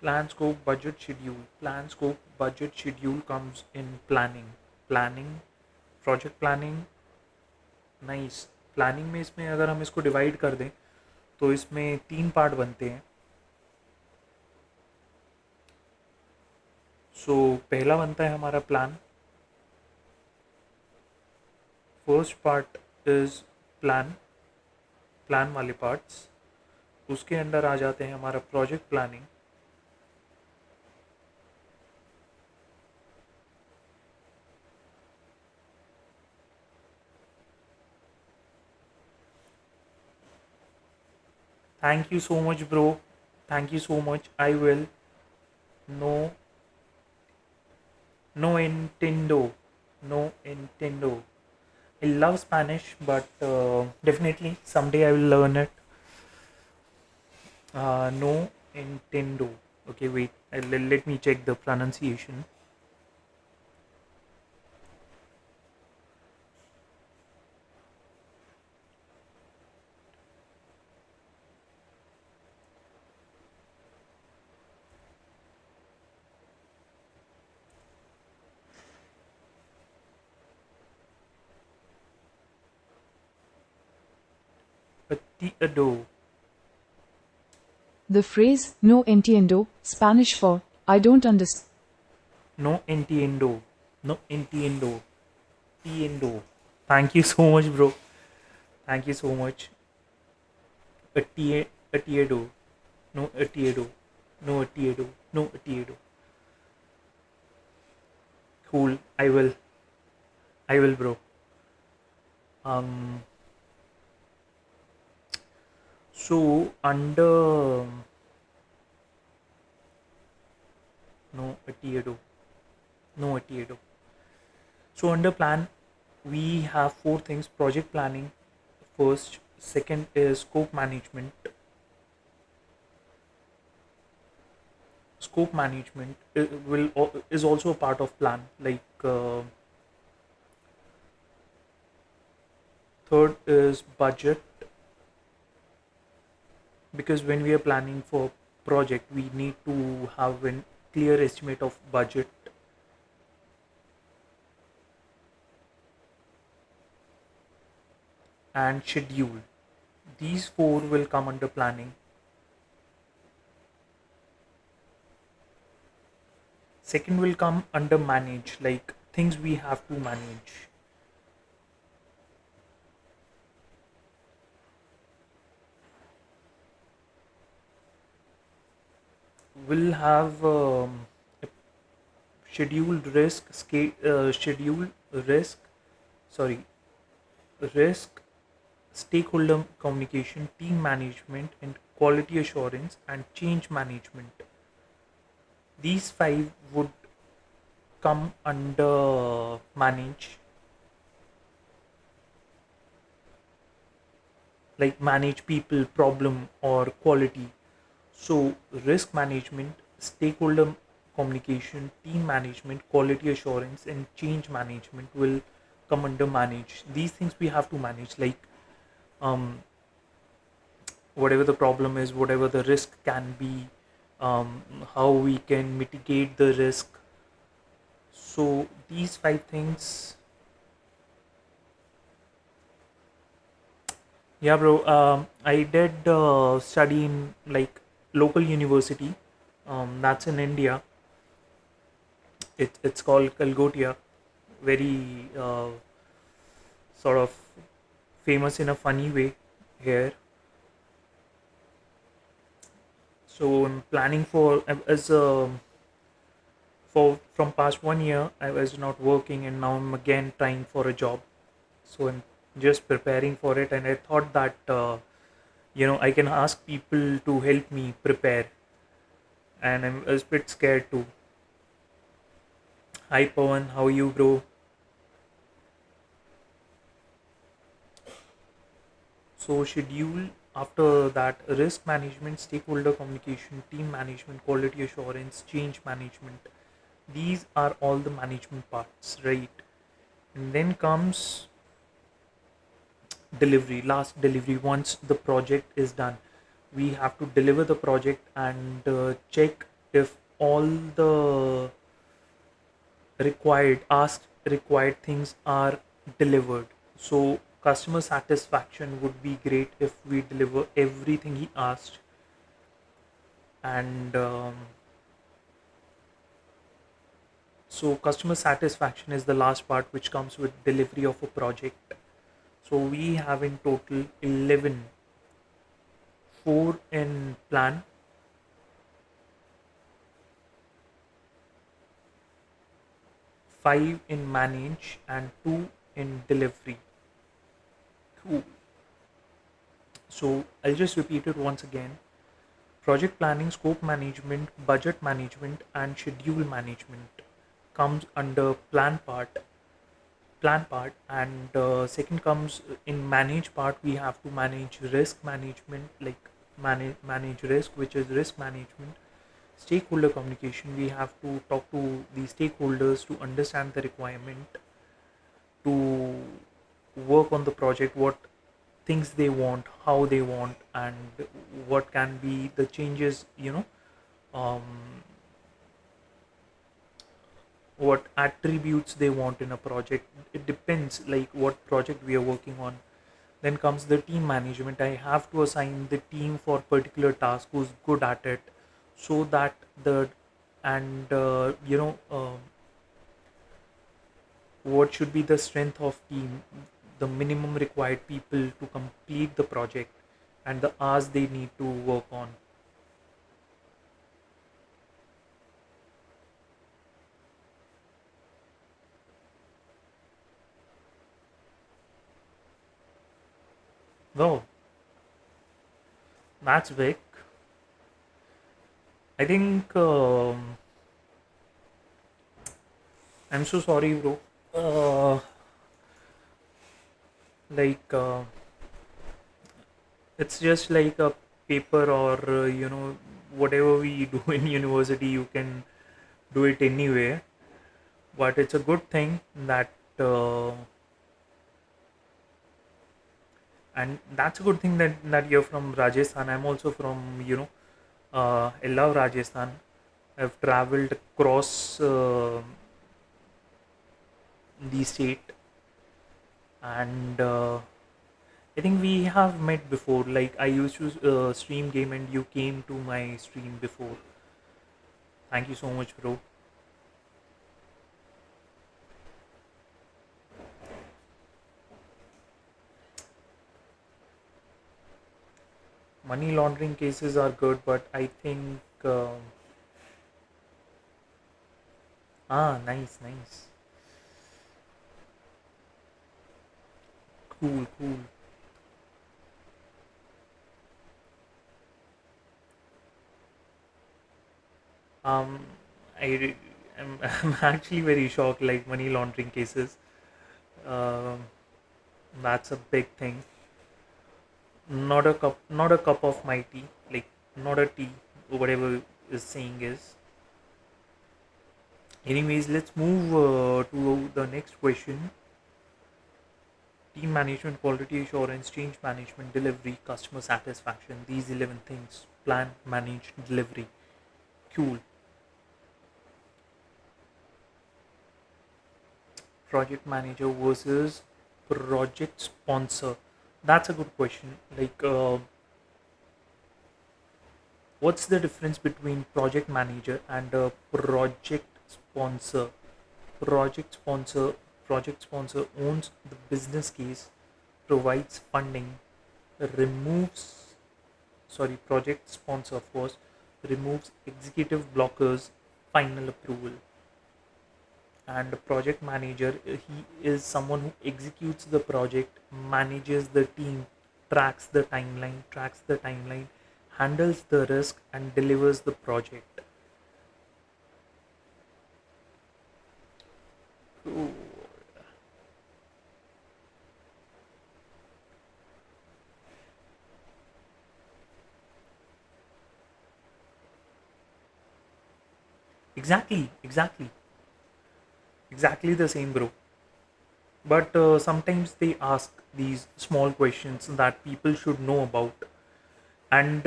Plan, scope, budget, schedule. Plan, scope, budget, schedule comes in planning. Planning, project planning, nice. Planning में इसमें अगर हम इसको divide कर दें तो इसमें तीन पार्ट बनते हैं। सो पहला बनता है हमारा plan. First part is plan, plan वाले पार्ट्स। उसके अंडर आ जाते हैं हमारा project planning. Thank you so much bro, thank you so much. I will. No, no इंटेंडो, नो इंटेंडो। I love Spanish, but definitely someday I will learn it. No Nintendo. Okay, wait. Let me check the pronunciation. Ado. The phrase no entiendo, Spanish for I don't understand. No entiendo. No entiendo. Entiendo. Thank you so much, bro. Thank you so much. Atiedo. No atiedo. No atiedo. No atiedo. Cool. I will. I will, bro. Um. So under no atiedo. No atiedo. So under plan, we have four things: project planning, first. Second is scope management. Scope management is also a part of plan. Like third is budget, because when we are planning for project, we need to have a clear estimate of budget. And schedule. These four will come under planning. Second will come under manage, like things we have to manage. We'll have scheduled risk, schedule risk, sorry, risk, stakeholder communication, team management, and quality assurance and change management. These five would come under manage, like manage people, problem, or quality. So, risk management, stakeholder communication, team management, quality assurance, and change management will come under manage. These things we have to manage, like um, whatever the problem is, whatever the risk can be, how we can mitigate the risk. So, these five things. Yeah, bro. I did study in like local university. That's in India. It's called Kalgotia. Very sort of famous in a funny way here. So I'm planning for as for from past 1 year I was not working, and now I'm again trying for a job. So I'm just preparing for it, and I thought that I can ask people to help me prepare, and I'm a bit scared too. Hi Pawan, how are you, bro? So schedule, after that risk management, stakeholder communication, team management, quality assurance, change management. These are all the management parts, right? And then comes delivery, last delivery. Once the project is done, we have to deliver the project and check if all the required things are delivered. So customer satisfaction would be great if we deliver everything he asked. And so customer satisfaction is the last part, which comes with delivery of a project. So we have in total 11, 4 in plan, 5 in manage, and 2 in delivery. Cool. So I'll just repeat it once again. Project planning, scope management, budget management, and schedule management comes under plan part, and second comes in manage part. We have to manage risk management, like manage risk, which is risk management. Stakeholder communication, we have to talk to the stakeholders to understand the requirement, to work on the project, what things they want, how they want, and what can be the changes, um, what attributes they want in a project. It depends like what project we are working on. Then comes the team management. I have to assign the team for particular task who's good at it, so that the and what should be the strength of team, the minimum required people to complete the project, and the hours they need to work on. No, that's big. I think I'm so sorry, bro. Like it's just like a paper, or whatever we do in university, you can do it anywhere. But it's a good thing that and that's a good thing that you're from Rajasthan. I'm also from, I love Rajasthan. I've traveled across the state, and I think we have met before. Like I used to stream game, and you came to my stream before. Thank you so much, bro. Money laundering cases are good, but I think nice, nice, cool, cool. Um, I'm actually very shocked. Like money laundering cases, um, that's a big thing. Not a cup of my tea. Like not a tea, whatever is saying is. Anyways, let's move to the next question. Team management, quality assurance, change management, delivery, customer satisfaction. These 11 things: plan, manage, delivery. Cool. Project manager versus project sponsor. That's a good question. Like, what's the difference between project manager and a project sponsor? Project sponsor Project sponsor owns the business case, provides funding, removes project sponsor, of course, removes executive blockers, final approval. And a project manager, he is someone who executes the project, manages the team, tracks the timeline, handles the risk, and delivers the project. Ooh, exactly the same, bro. But sometimes they ask these small questions that people should know about. And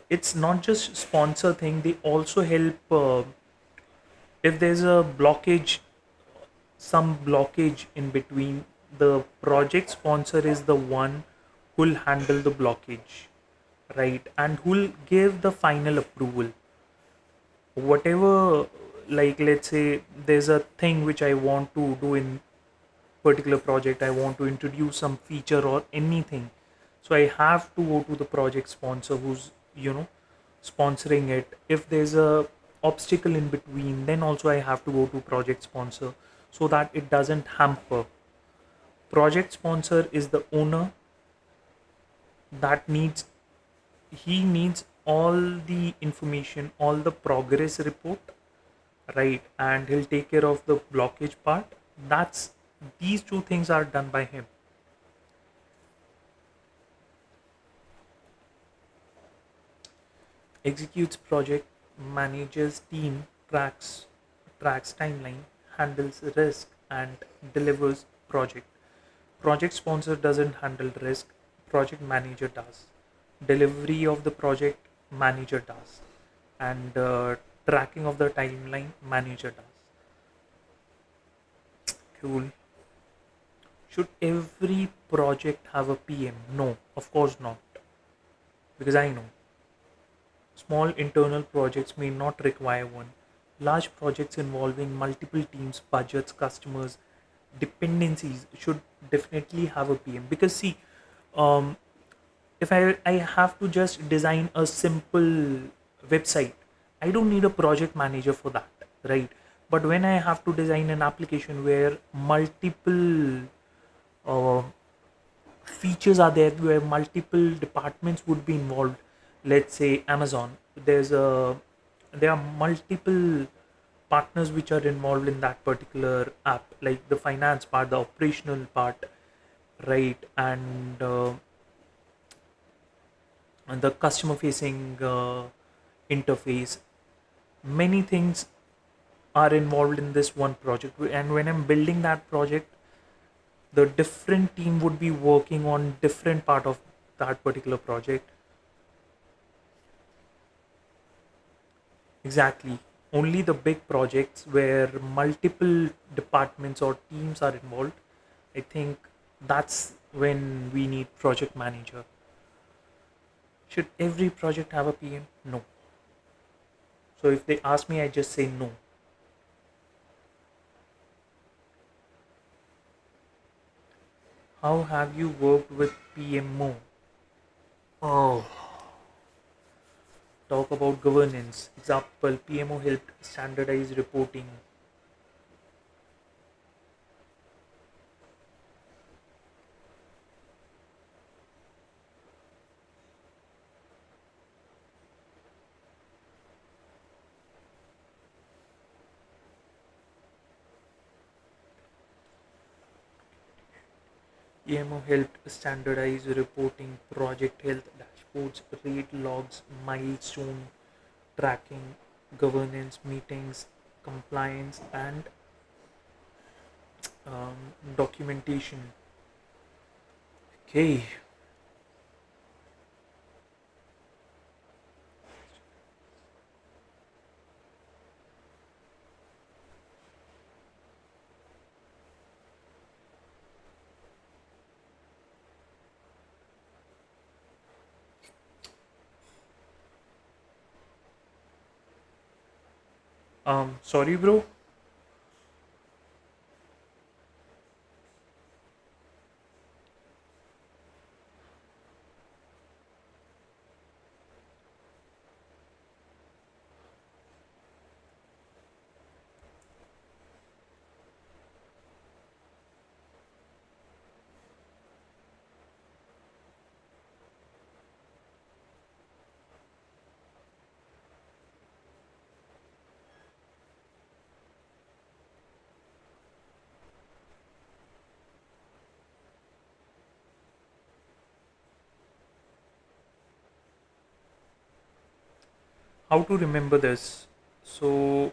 it's not just sponsor thing, they also help if there's a blockage, some blockage in between, the project sponsor is the one who'll handle the blockage, right, and who'll give the final approval. Whatever, like let's say there's a thing which I want to do in particular project, I want to introduce some feature or anything, so I have to go to the project sponsor who's, sponsoring it. If there's a obstacle in between, then also I have to go to project sponsor, so that it doesn't hamper. Project sponsor is the owner that needs, he needs all the information, all the progress report, right, and he'll take care of the blockage part. That's, these two things are done by him. Executes project, manages team, tracks timeline, handles risk, and delivers project. Project sponsor doesn't handle risk, project manager does. Delivery of the project, manager does. And tracking of the timeline, manager does. Cool. Should every project have a PM? No, of course not. Because I know small internal projects may not require one. Large projects involving multiple teams, budgets, customers, dependencies should definitely have a PM. Because see, um, if I have to just design a simple website, I don't need a project manager for that, right? But when I have to design an application where multiple uh, features are there, where multiple departments would be involved, let's say Amazon, there are multiple partners which are involved in that particular app, like the finance part, the operational part, right, and the customer facing interface. Many things are involved in this one project, and when I'm building that project, the different team would be working on different part of that particular project. Exactly. Only the big projects where multiple departments or teams are involved, I think that's when we need project manager. Should every project have a PM? No. So if they ask me, I just say no. How have you worked with PMO? Oh, talk about governance. Example, PMO helped standardize reporting. PMO helped standardize reporting, project health dashboards, rate logs, milestone tracking, governance meetings, compliance, and documentation. Okay. Sorry, bro. How to remember this? So,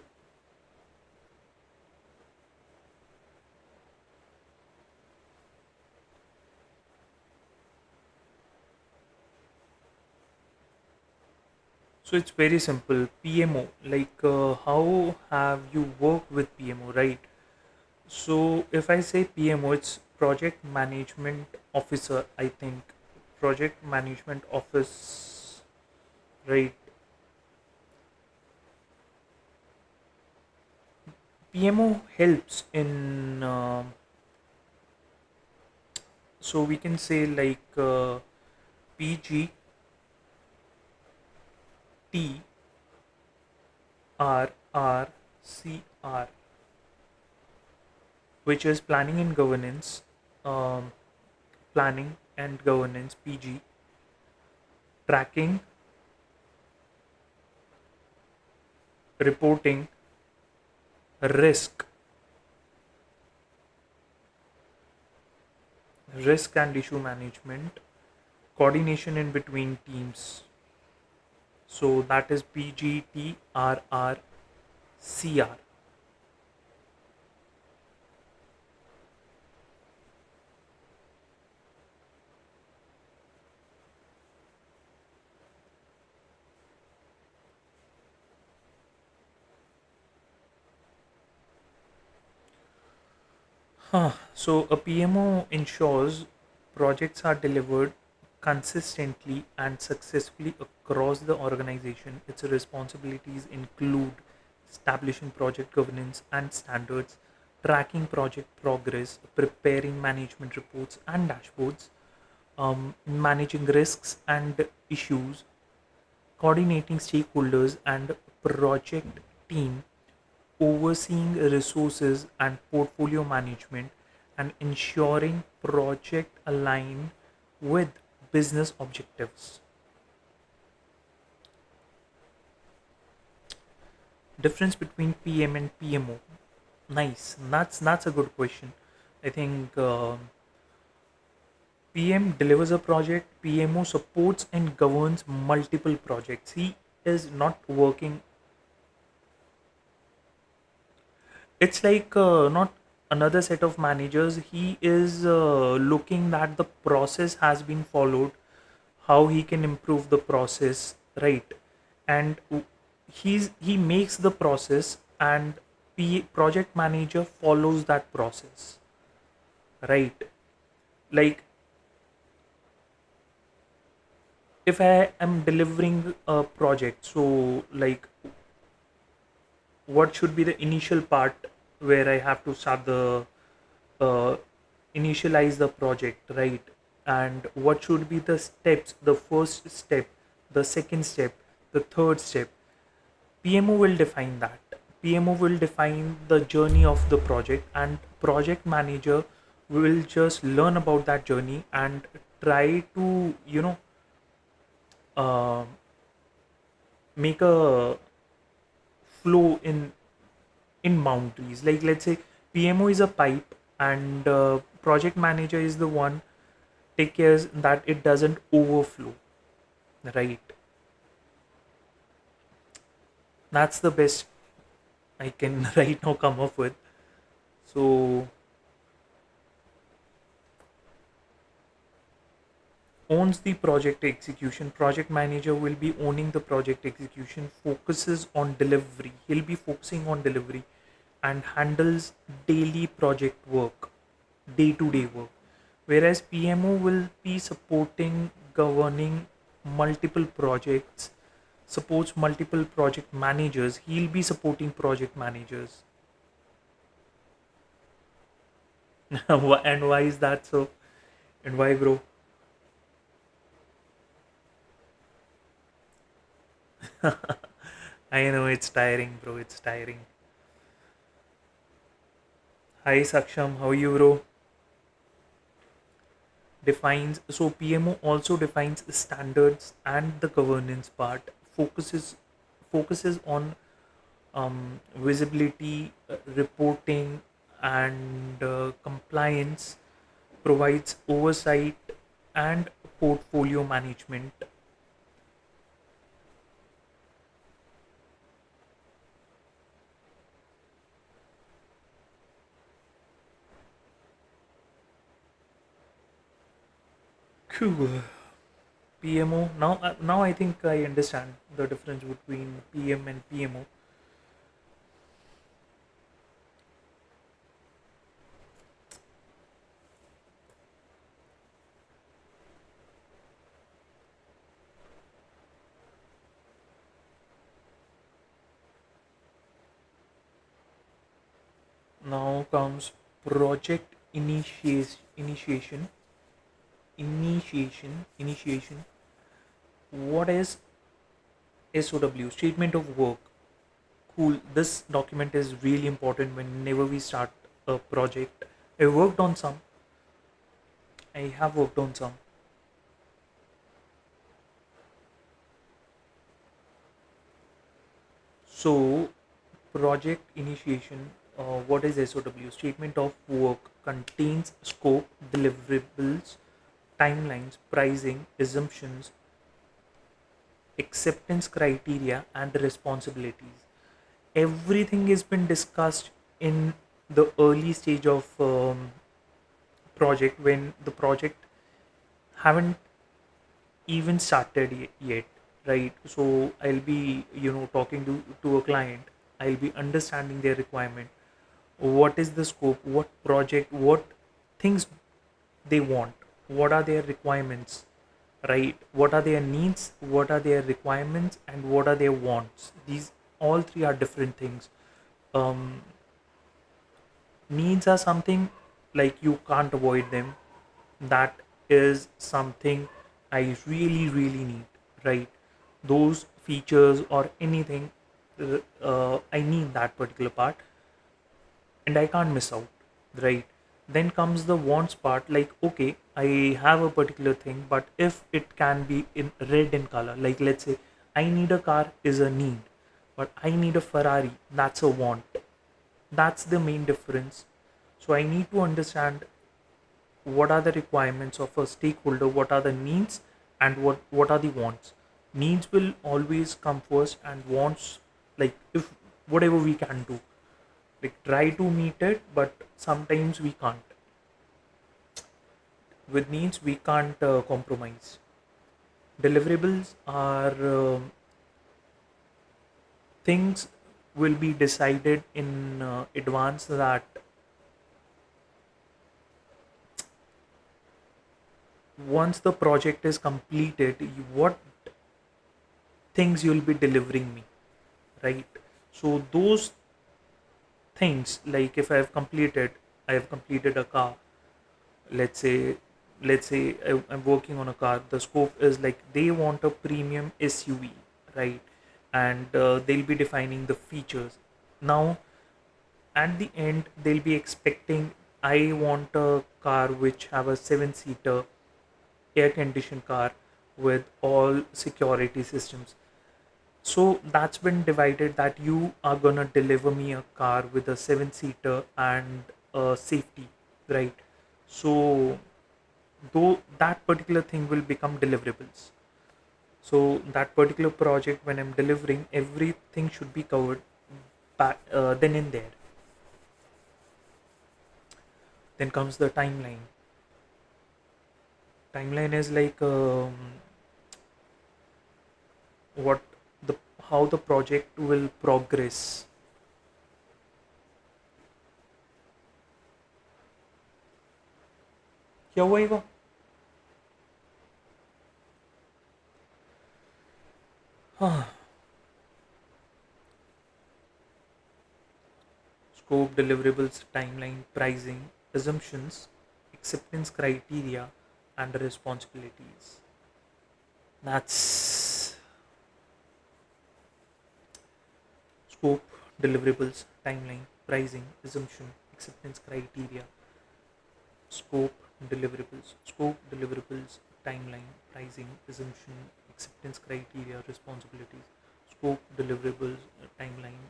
So it's very simple. PMO, like how have you worked with PMO, right? So if I say PMO, it's Project Management Officer, I think. Project Management Office, right? PMO helps in, so we can say like PGTR, RRCR, which is Planning and Governance, um, Planning and Governance, PG, Tracking, Reporting, Risk, Risk and Issue Management, Coordination in between teams. So that is PGTRRCR. So a PMO ensures projects are delivered consistently and successfully across the organization. Its responsibilities include establishing project governance and standards, tracking project progress, preparing management reports and dashboards, managing risks and issues, coordinating stakeholders and project team, overseeing resources and portfolio management, and ensuring project align with business objectives. Difference between PM and PMO. Nice. That's a good question. I think PM delivers a project. PMO supports and governs multiple projects. He is not working. It's like not another set of managers. He is looking that the process has been followed, how he can improve the process, right? And he makes the process, and project manager follows that process, right? Like if I am delivering a project, so like what should be the initial part where I have to start the uh, initialize the project, right? And what should be the steps, the first step, the second step, the third step. PMO will define that. PMO will define the journey of the project, and project manager will just learn about that journey and try to, uh, make a flow in boundaries. Like let's say PMO is a pipe, and project manager is the one take cares that it doesn't overflow, right? That's the best I can right now come up with. So owns the project execution. Project manager will be owning the project execution, focuses on delivery. He'll be focusing on delivery and handles daily project work, day to day work. Whereas PMO will be supporting, governing multiple projects, supports multiple project managers. He'll be supporting project managers. And why is that so? And why, bro? I know it's tiring, bro. It's tiring. Hi, Saksham. How are you, bro? Defines, so PMO also defines standards and the governance part. Focuses on visibility, reporting, and compliance. Provides oversight and portfolio management. Cool. PMO. Now I think I understand the difference between PM and PMO. Now comes project initiation. What is SOW? Statement of work. Cool. This document is really important whenever we start a project. I worked on some. I have worked on some. So, project initiation, what is SOW? Statement of work contains scope, deliverables, timelines, pricing, assumptions, acceptance criteria, and responsibilities. Everything has been discussed in the early stage of project when the project haven't even started yet, right? So I'll be talking to a client. I'll be understanding their requirement, what is the scope, what project, what things they want, what are their requirements, right? What are their needs, what are their requirements, and what are their wants. These all three are different things. um, Needs are something like you can't avoid them. That is something I really need, right? Those features or anything, I need that particular part and I can't miss out, right? Then comes the wants part, like, okay, I have a particular thing, but if it can be in red in color, like let's say I need a car is a need, but I need a Ferrari, that's a want. That's the main difference. So I need to understand what are the requirements of a stakeholder, what are the needs, and what are the wants. Needs will always come first, and wants, like, if whatever we can do, like try to meet it, but sometimes we can't. With needs we can't compromise. Deliverables are things will be decided in advance, that once the project is completed, what things you'll be delivering me, right? So those things, like if I have completed a car, let's say I'm working on a car, the scope is like they want a premium SUV, right? And they'll be defining the features. Now at the end they'll be expecting, I want a car which have a 7-seater air conditioned car with all security systems. So that's been divided, that you are gonna deliver me a car with a 7-seater and safety, right? So though that particular thing will become deliverables. So that particular project, when I'm delivering, everything should be covered back, then and there. Then comes the timeline. Timeline is like what the how the project will progress. क्या हुआ ये वो? Scope, deliverables, timeline, pricing, assumptions, acceptance criteria, and responsibilities. That's scope, deliverables, timeline, pricing, assumption, acceptance criteria. Scope, deliverables, timeline, pricing, assumption, acceptance criteria, responsibilities. Scope, deliverables, timeline,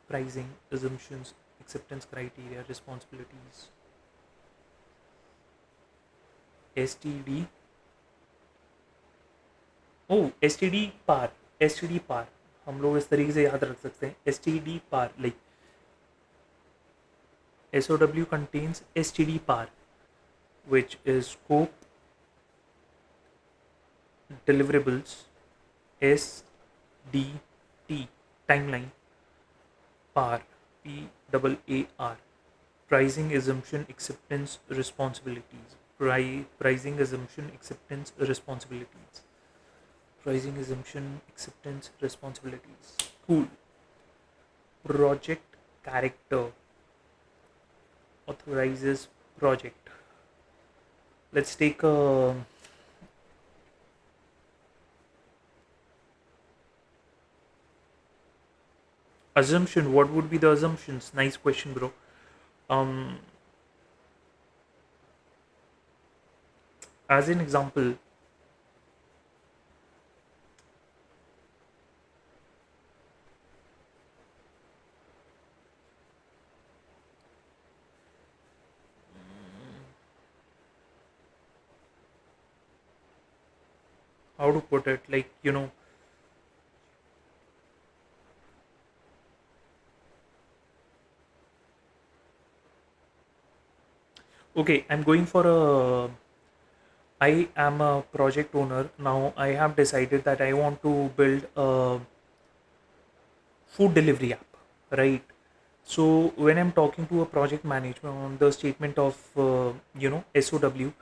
pricing, assumptions, acceptance criteria, responsibilities. STD. O STD par. STD पार हम लोग इस तरीके से याद रख सकते हैं. STD par, like SOW contains STD par, which is scope, deliverables, SDT, timeline, PAR, PAAR, pricing assumption acceptance responsibilities, pricing assumption acceptance responsibilities, pricing assumption acceptance responsibilities. Cool. Project character authorizes project. Let's take a assumption. What would be the assumptions? Nice question, bro. Um, as an example, how to put it? Like okay, I'm going for a. I am a project owner now. I have decided that I want to build a food delivery app, right? So when I'm talking to a project management on the statement of SOW,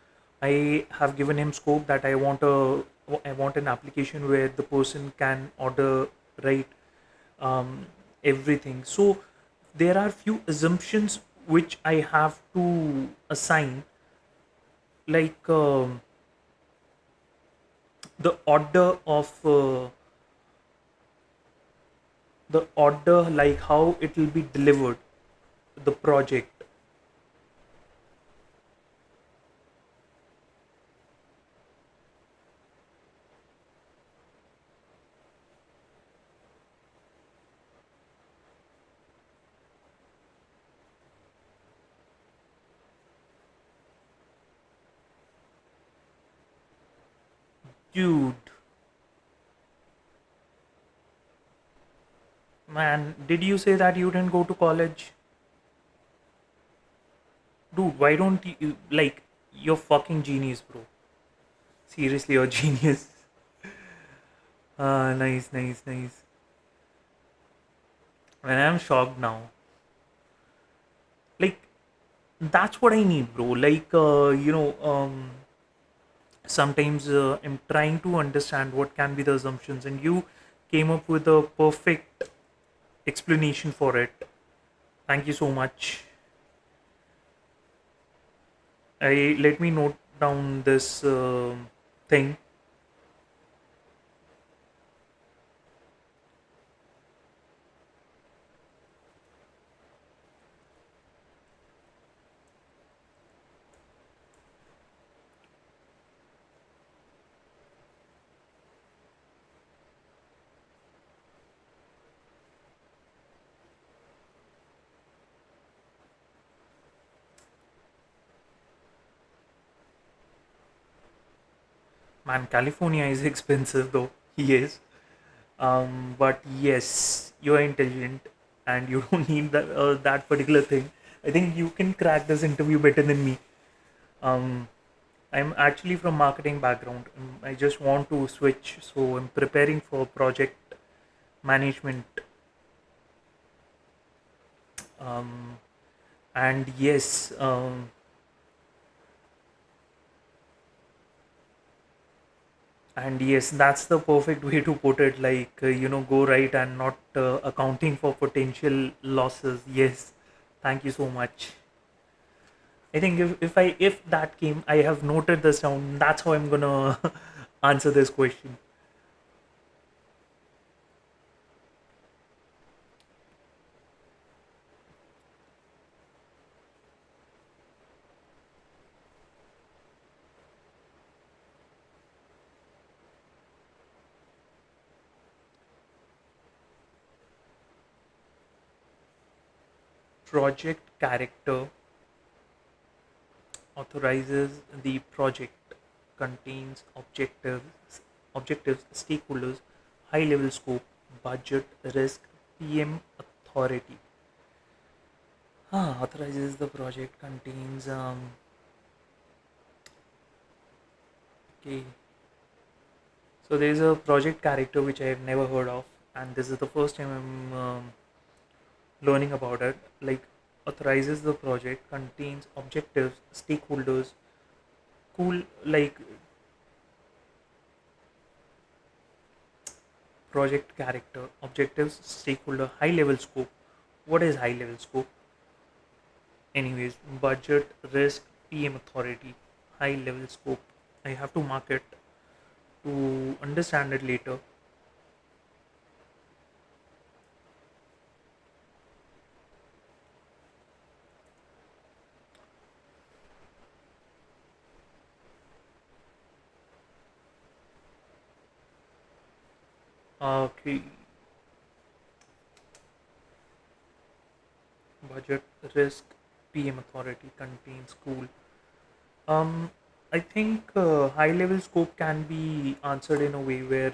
I have given him scope that I want an application where the person can order, right, um, everything. So there are few assumptions which I have to assign, like the order of the order, like how it will be delivered, the project. Dude, man, did you say that you didn't go to college? Dude, why don't you, like, you're fucking genius, bro. Seriously, you're genius. Nice, nice, nice. And I'm shocked now. Like, that's what I need, bro. Like, sometimes I'm trying to understand what can be the assumptions, and you came up with a perfect explanation for it. Thank you so much. I let me note down this thing. Man, California is expensive though. Yes. But yes, you're intelligent and you don't need that particular thing. I think you can crack this interview better than me. Um, I'm actually from marketing background. I just want to switch, so I'm preparing for project management. Um, and yes, that's the perfect way to put it. Like go right and not accounting for potential losses. Yes, thank you so much. I think if that came, I have noted this down. That's how I'm gonna answer this question. Project character authorizes the project, contains objectives, stakeholders, high level scope, budget, risk, PM authority. Authorizes the project, contains okay. So there is a project character which I have never heard of, and this is the first time I'm learning about it. Like, authorizes the project, contains objectives, stakeholders, cool, like project character, objectives, stakeholder, high level scope. What is high level scope? Anyways, budget, risk, PM authority, high level scope. I have to mark it to understand it later. Okay, budget, risk, PM authority, contains cool. Um, I think high level scope can be answered in a way where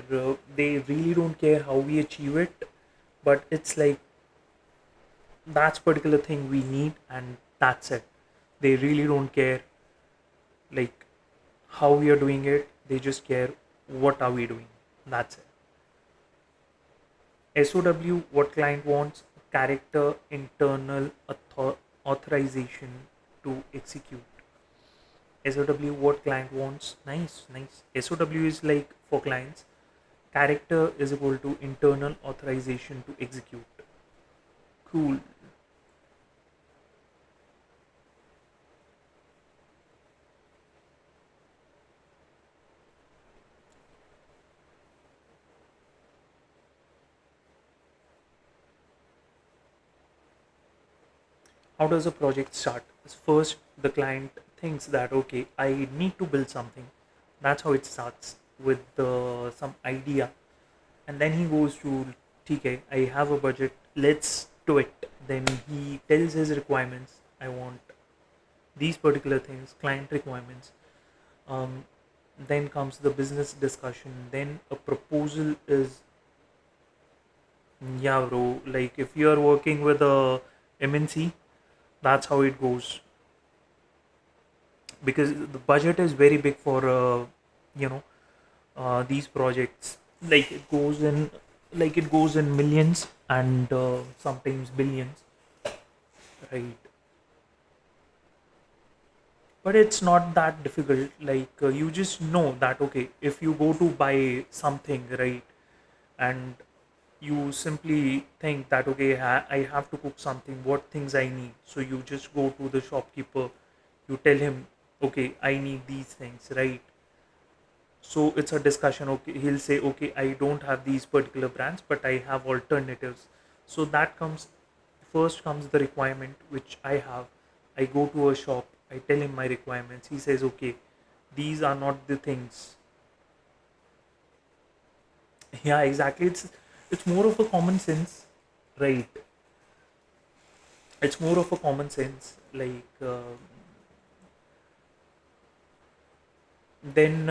they really don't care how we achieve it, but it's like that's particular thing we need and that's it. They really don't care like how we are doing it. They just care what are we doing. That's it. SOW, what client wants, character, internal authorization to execute. SOW, what client wants. Nice, nice. SOW is like for clients. Character is equal to internal authorization to execute. Cool. How does a project start? First, the client thinks that okay, I need to build something. That's how it starts with some idea, and then he goes to TK. I have a budget. Let's do it. Then he tells his requirements. I want these particular things, client requirements. Um, then comes the business discussion. Then a proposal is yeah, bro. Like if you are working with a MNC, that's how it goes because the budget is very big for you know these projects. Like it goes in millions and sometimes billions, right? But it's not that difficult. Like you just know that okay, if you go to buy something, right, and you simply think that okay, I have to cook something, what things I need, so you just go to the shopkeeper, you tell him okay, I need these things, right? So it's a discussion. Okay, he'll say okay, I don't have these particular brands but I have alternatives. So that comes first, comes the requirement which I have. I go to a shop, I tell him my requirements, he says okay, these are not the things. Yeah, exactly. It's more of a common sense, right? It's more of a common sense. Like then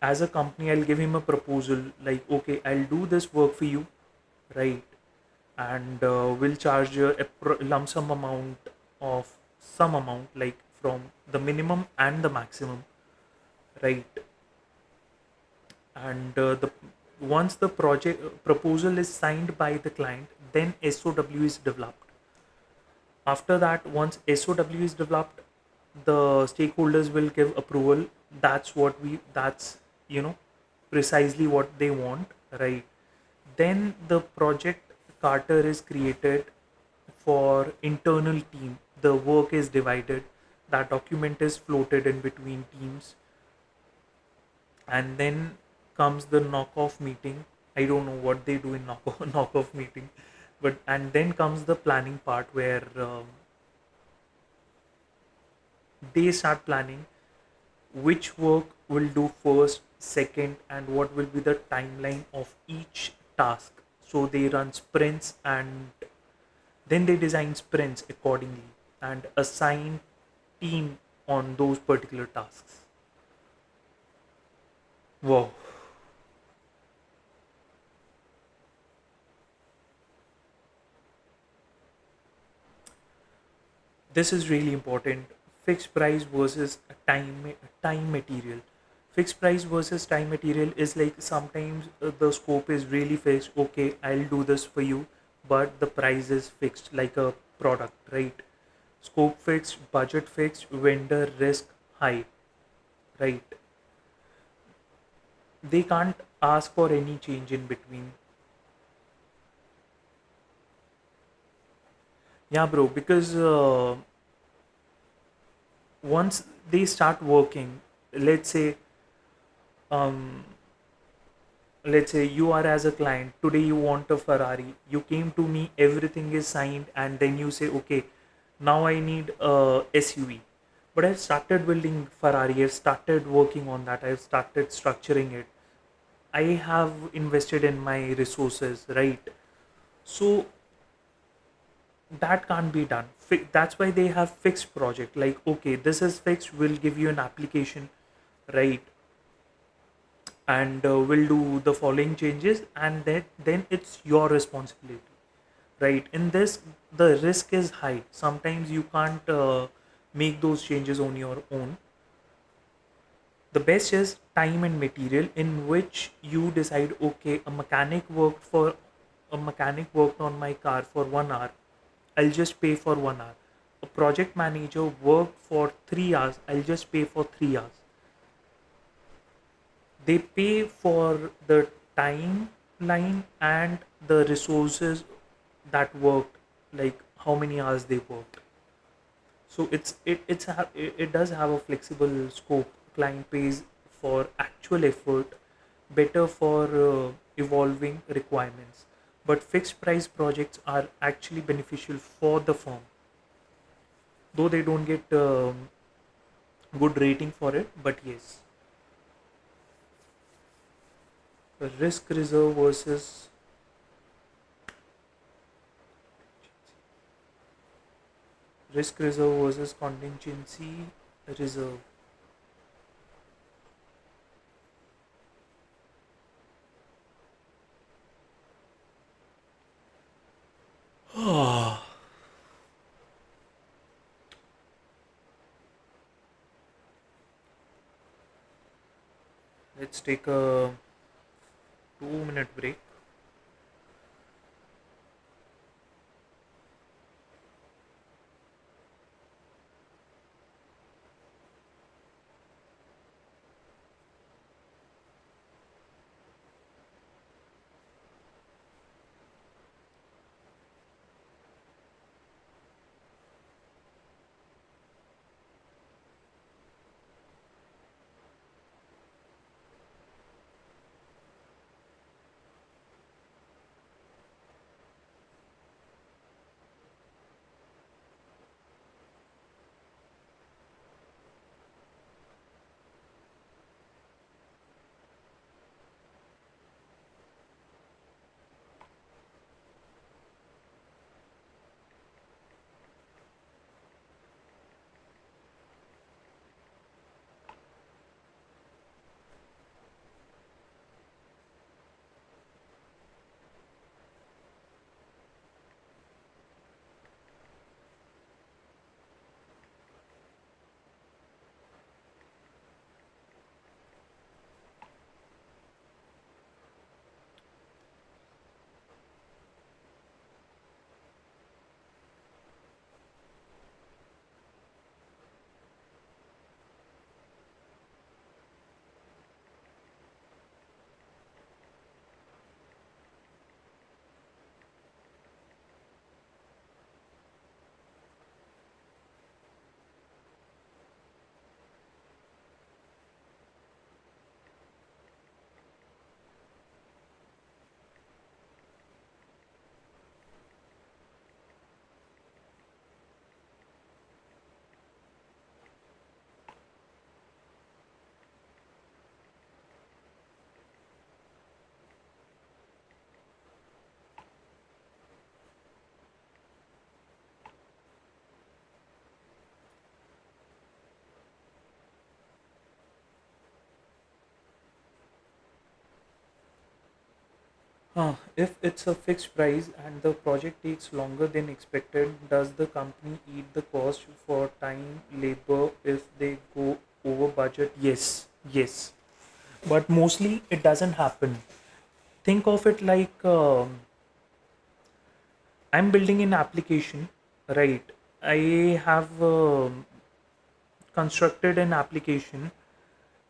as a company, I'll give him a proposal like okay, I'll do this work for you, right? And we'll charge a lump sum amount of some amount, like from the minimum and the maximum, right? And the once the project proposal is signed by the client, then SOW is developed. After that, once SOW is developed, the stakeholders will give approval. That's you know precisely what they want, right? Then the project charter is created for internal team. The work is divided. That document is floated in between teams, and then comes the knockoff meeting. I don't know what they do in knockoff meeting, but and then comes the planning part where they start planning which work will do first, second, and what will be the timeline of each task. So they run sprints and then they design sprints accordingly and assign team on those particular tasks. Wow, this is really important. Fixed price versus time material. Fixed price versus time material is like sometimes the scope is really fixed. Okay, I'll do this for you, but the price is fixed like a product, right? Scope fixed, budget fixed, vendor risk high, right? They can't ask for any change in between. Yeah, bro, because once they start working, let's say um let's say you are as a client today, you want a Ferrari, you came to me, everything is signed, and then you say, okay, now I need a SUV. But I've started building Ferrari, I've started working on that, I've started structuring it, I have invested in my resources, right? So that can't be done. That's why they have fixed project, like okay, this is fixed, we'll give you an application, right? And we'll do the following changes, and then it's your responsibility, right? In this, the risk is high, sometimes you can't make those changes on your own. The best is time and material, in which you decide, okay, a mechanic worked on my car for 1 hour, I'll just pay for 1 hour. A project manager worked for 3 hours, I'll just pay for 3 hours. They pay for the timeline and the resources that worked, like how many hours they worked. So it does have a flexible scope. Client pays for actual effort, better for evolving requirements. But fixed price projects are actually beneficial for the firm, though they don't get good rating for it. But yes, risk reserve versus contingency reserve. Let's take a 2 minute break. If it's a fixed price and the project takes longer than expected, does the company eat the cost for time, labor if they go over budget? Yes, yes. but mostly it doesn't happen. Think of it like I'm building an application, right? I have constructed an application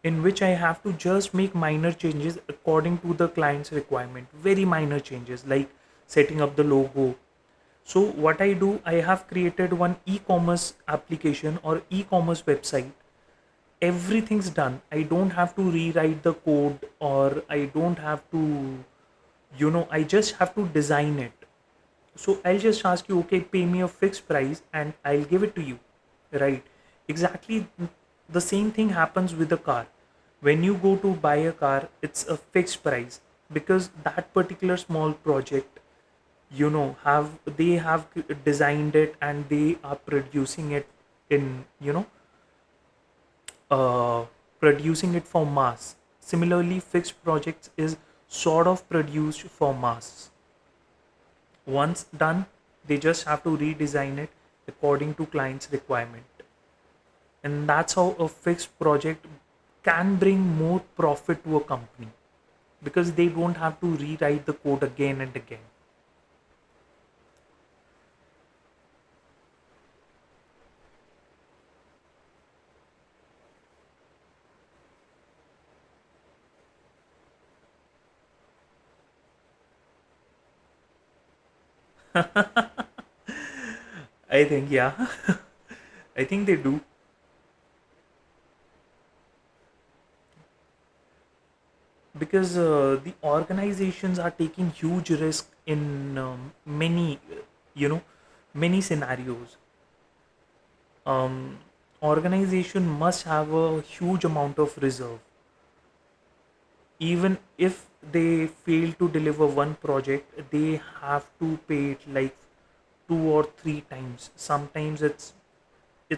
in which I have to just make minor changes according to the client's requirement. Very minor changes like setting up the logo. So, what I do, I have created one e commerce application or e commerce website. Everything's done. I don't have to rewrite the code, or I don't have to, I just have to design it. So I'll just ask you, okay, pay me a fixed price and I'll give it to you, right? Exactly the same thing happens with a car. When you go to buy a car, it's a fixed price because that particular small project, have they have designed it and they are producing it in, uh, producing it for mass. Similarly, fixed projects is sort of produced for mass. Once done, they just have to redesign it according to client's requirement. And that's how a fixed project can bring more profit to a company because they don't have to rewrite the code again and again. I think, yeah, I think they do because the organizations are taking huge risk in many scenarios. um, Organization must have a huge amount of reserve. Even if they fail to deliver one project, they have to pay it like 2 or 3 times. Sometimes it's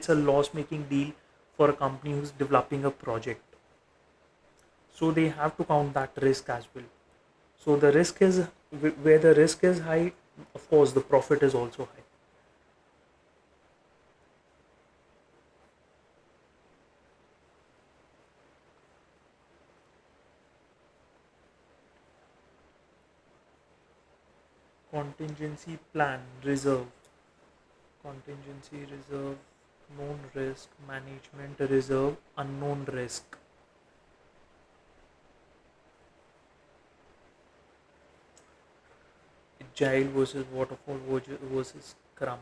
a loss making deal for a company who's developing a project, so they have to count that risk as well. So the risk is where the risk is high, of course the profit is also high. Contingency plan, reserve, contingency reserve, known risk, management reserve, unknown risk. Agile versus waterfall versus Scrum.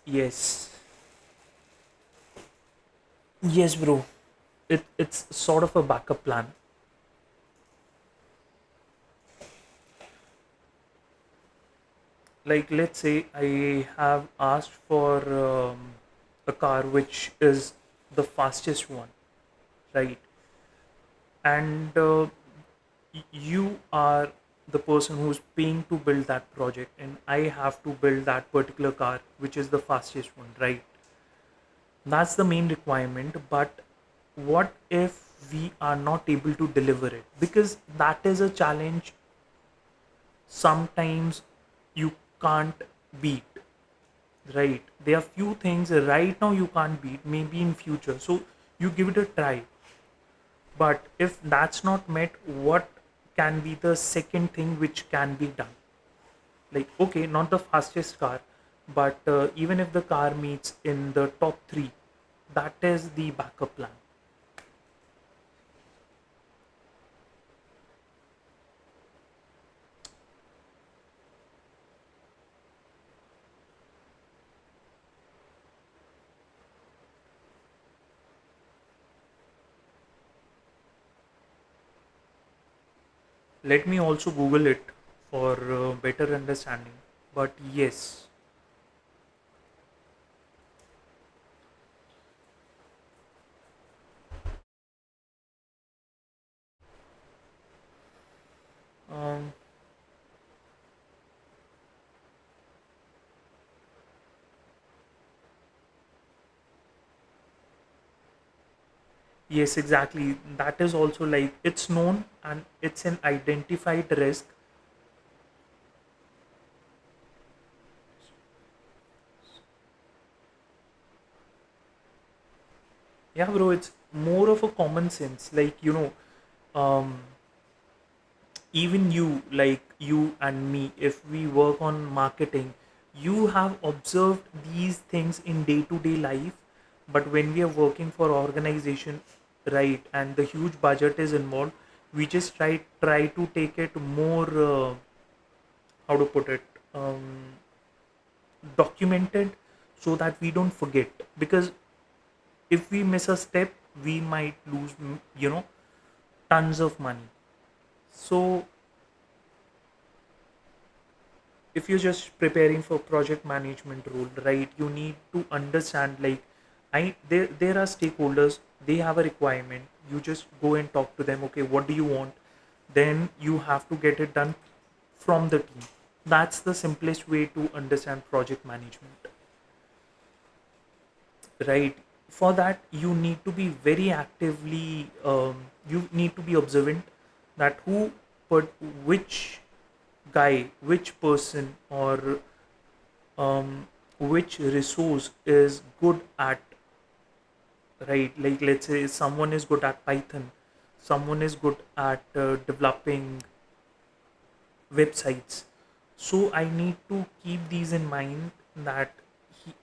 Yes, yes, bro. It's sort of a backup plan. Like, let's say I have asked for a car which is the fastest one, right? And you are the person who's paying to build that project, and I have to build that particular car which is the fastest one, right? That's the main requirement. But what if we are not able to deliver it? Because that is a challenge sometimes you can't beat, right? There are few things right now you can't beat, maybe in future. So you give it a try. But if that's not met, what can be the second thing which can be done? Like, okay, not the fastest car, but even if the car meets in the top three, that is the backup plan. Let me also Google it for better understanding. But yes, um, yes, exactly. That is also like it's known and it's an identified risk. Yeah, bro, it's more of a common sense. Like, um, even you, like you and me, if we work on marketing, you have observed these things in day to day life. But when we are working for organization, right, and the huge budget is involved, we just try to take it more, how to put it, um, documented, so that we don't forget. Because if we miss a step, we might lose, tons of money. So if you're just preparing for project management role, right, you need to understand, like, there are stakeholders, they have a requirement, you just go and talk to them, okay, what do you want, then you have to get it done from the team. That's the simplest way to understand project management, right? For that, you need to be very actively, you need to be observant, that who, but which guy, which person, or which resource is good at, right, like let's say someone is good at Python, someone is good at developing websites. So I need to keep these in mind, that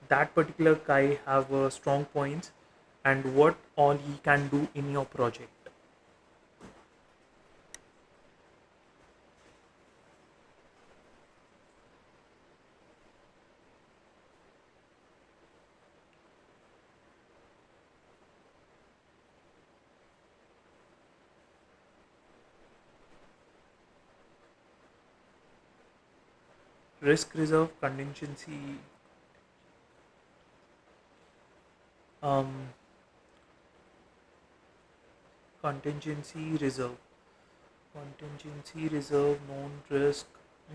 that particular guy have strong points and what all he can do in your project. Risk reserve, contingency, um contingency reserve, contingency reserve, known risk,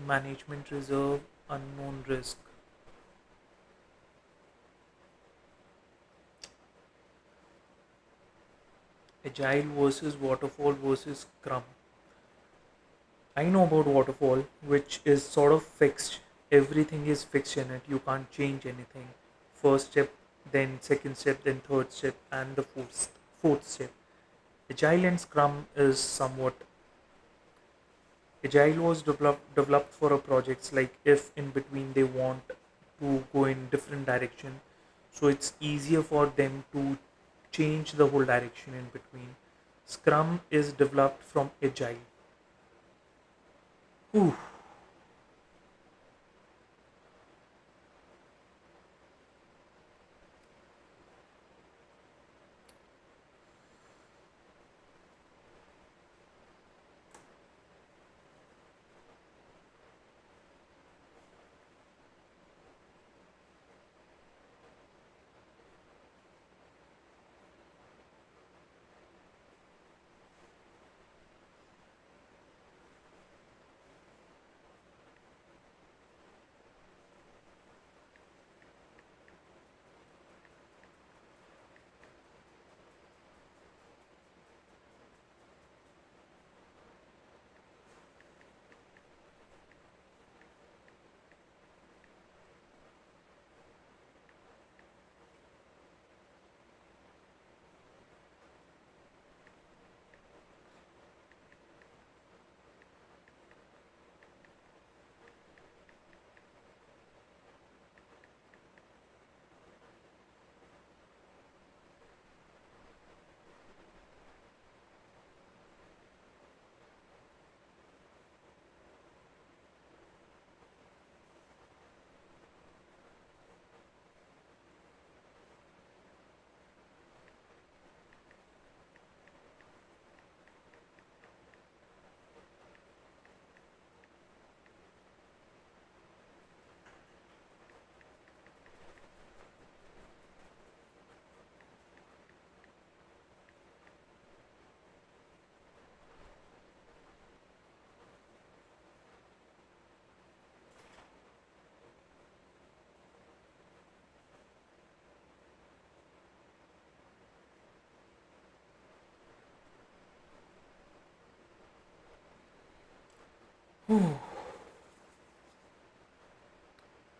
management reserve, unknown risk. Agile versus waterfall versus Scrum. I know about waterfall, which is sort of fixed. Everything is fixed in it. You can't change anything. First step, then second step, then third step, and the fourth step. Agile and Scrum is somewhat. Agile was developed for a projects, like if in between they want to go in different direction, so it's easier for them to change the whole direction in between. Scrum is developed from Agile. Whew.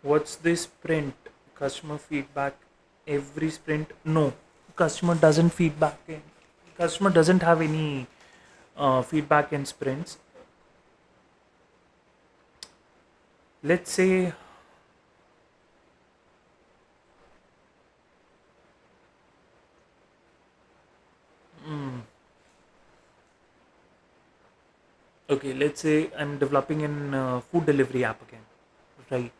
What's this sprint? Customer feedback every sprint? No, customer doesn't feedback in. Customer doesn't have any feedback in sprints. Let's say, okay, let's say I'm developing an food delivery app again, right?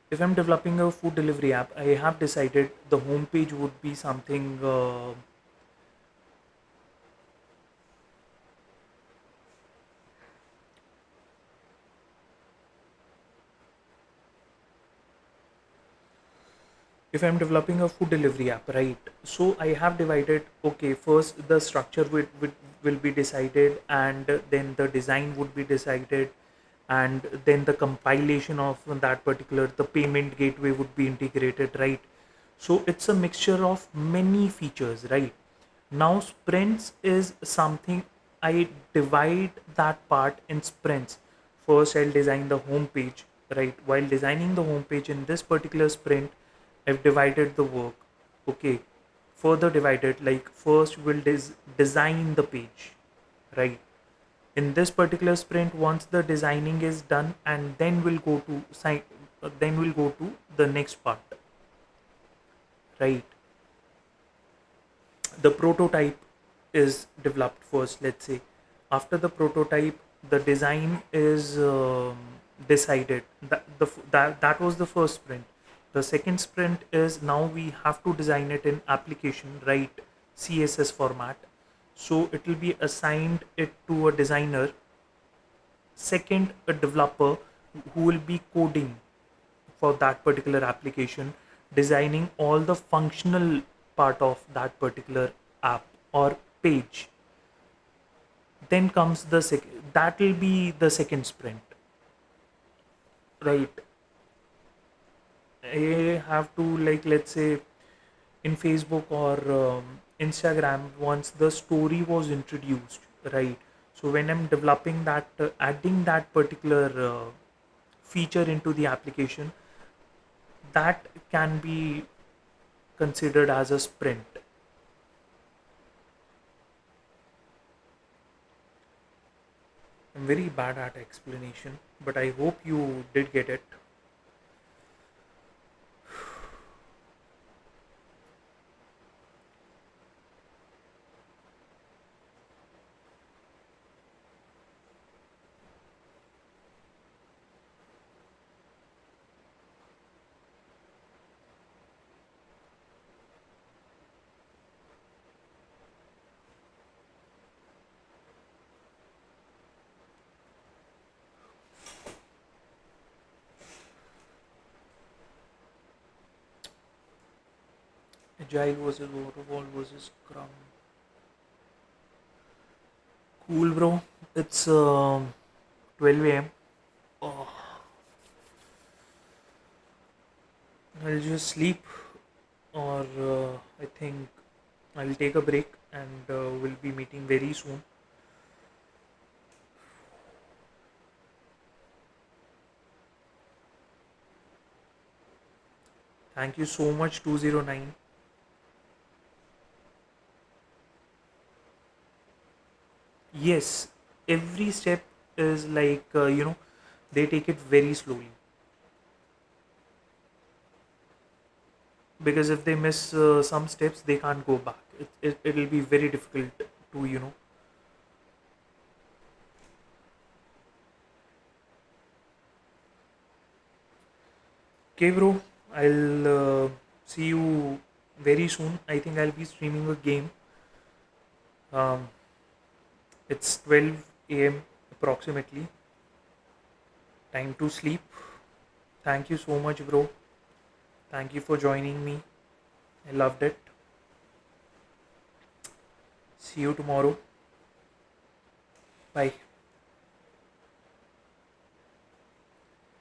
If I'm developing a food delivery app, I have decided the homepage would be something. If I'm developing a food delivery app, right? So I have divided. Okay, first the structure will be decided, and then the design would be decided, and then the compilation of that particular the payment gateway would be integrated, right? So it's a mixture of many features, right? Now sprints is something I divide that part in sprints. First, I'll design the home page, right? While designing the home page in this particular sprint, I've divided the work. Okay, further divided, like first we'll design the page, right? In this particular sprint, once the designing is done, and then we'll go to then we'll go to the next part, right? The prototype is developed first, let's say. After the prototype, the design is decided. That was the first sprint. The second sprint is now we have to design it in application, right? CSS format. So it will be assigned it to a designer. Second, a developer who will be coding for that particular application, designing all the functional part of that particular app or page. Then comes the second, that will be the second sprint, right? I have to, like, let's say in Facebook or Instagram, once the story was introduced, right? So when I'm developing that, adding that particular feature into the application, that can be considered as a sprint. I'm very bad at explanation, but I hope you did get it. Agile versus waterfall versus Scrum. Cool, bro. It's 12 a.m. Oh, I'll just sleep, or I think I'll take a break, and we'll be meeting very soon. Thank you so much, 209. Yes, every step is like, they take it very slowly, because if they miss some steps, they can't go back. It'll be very difficult to, Okay, bro, I'll see you very soon. I think I'll be streaming a game. Um, it's 12 a.m. approximately. Time to sleep. Thank you so much, bro. Thank you for joining me. I loved it. See you tomorrow. Bye.